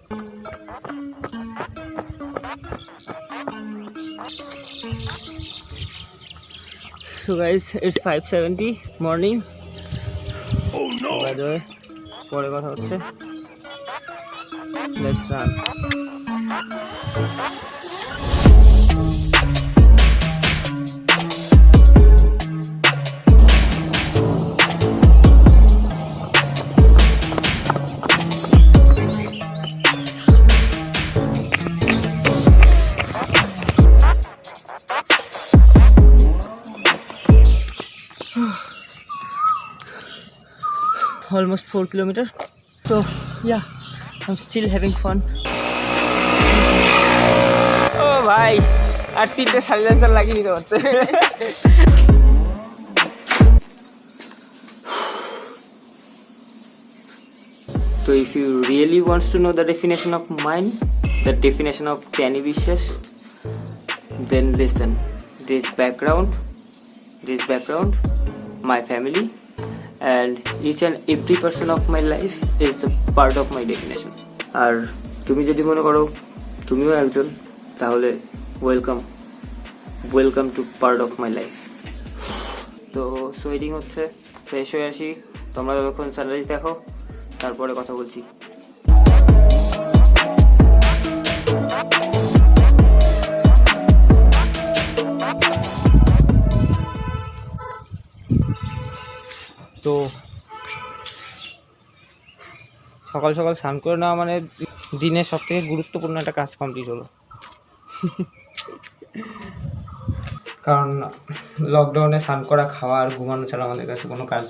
So guys, it's 5:70 morning. Oh no! By the way, পরে কথা হচ্ছে. Let's run. Almost 4 kilometers. So yeah, I'm still having fun. Oh bhai, আর তিনটে silencer লাগিয়ে দিতে পারতে. So if you really wants to know the definition of mind, the definition of Danny Vicious, then listen. This background, my family, and each and every person of my life is the part of my definition. আর তুমি যদি মনে করো তুমিও একজন, তাহলে welcome to part of my life. তো sweating হচ্ছে, fresh হয়ে আসি. তোমরা যখন সানরাইজ দেখো তারপরে কথা বলছি. তো সকাল সকাল স্নান করে নেওয়া মানে দিনের সব থেকে গুরুত্বপূর্ণ একটা কাজ কমপ্লিট হলো. কারণ লকডাউনে স্নান করা, খাওয়া আর ঘুমানো ছাড়া আমাদের কাছে কোনো কাজ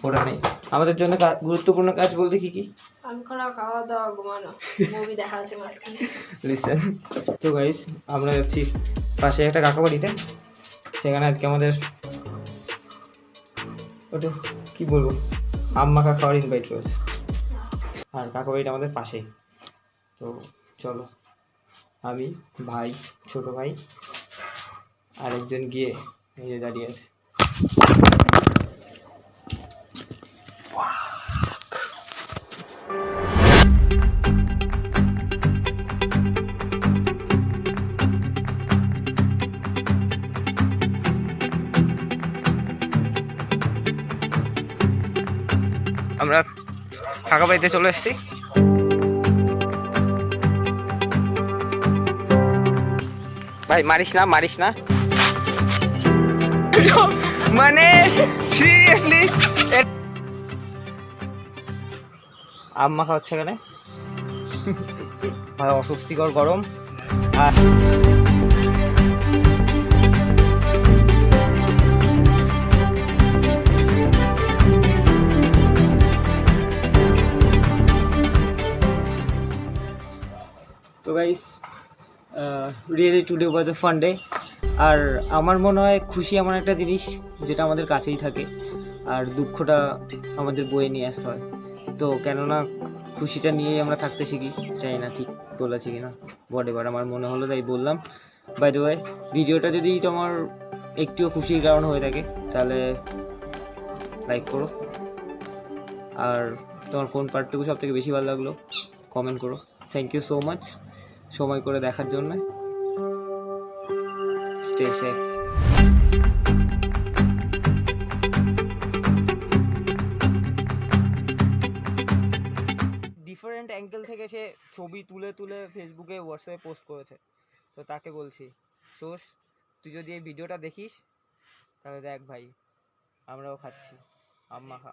ওরা নেই. আমাদের জন্য গুরুত্বপূর্ণ কাজ বলতে কি স্নান করা, খাওয়া দাওয়া, ঘুমানো, মুভি দেখা আছে মাঝখানে. লিসেন. তো গাইস, আমরা যাচ্ছি পাশে একটা কাকা বাড়িতে. সেখানে আজকে আমাদের ওটা কি বলবো, আম মাখা খাওয়ার ইনভাইট রয়েছে. আর কাকা বাড়িটা আমাদের পাশেই. তো চলো, আমি, ভাই, ছোট ভাই আরেকজন গিয়ে এই যে দাঁড়িয়ে আছে. আমরা কাকা বাড়িতে চলে এসেছি. ভাই মারিস না মানে সিরিয়াসলি আম মাখা হচ্ছে এখানে. অস্বস্তিকর গরম. আর তো guys, really today was a fun day. আর আমার মনে হয় খুশি এমন একটা জিনিস যেটা আমাদের কাছেই থাকে, আর দুঃখটা আমাদের বয়ে নিয়ে আসতে হয়. তো কেননা খুশিটা নিয়েই আমরা থাকতে শিখি. চাই না ঠিক বলেছি কিনা, বটেবার আমার মনে হলো তাই বললাম. বাই দ্য ওয়ে, ভিডিওটা যদি তোমার একটুও খুশির কারণ হয়ে থাকে তাহলে লাইক করো. আর তোমার কোন পার্টটুকু সব থেকে বেশি ভালো লাগলো কমেন্ট করো. থ্যাংক ইউ সো মাচ সময় করে দেখার জন্য. Stay safe. ডিফারেন্ট অ্যাঙ্গেল থেকে সে ছবি তুলে ফেসবুকে, হোয়াটসঅ্যাপে পোস্ট করেছে. তো তাকে বলছি, সোস, তুই যদি এই ভিডিওটা দেখিস তাহলে দেখ ভাই, আমরাও খাচ্ছি আম মাখা.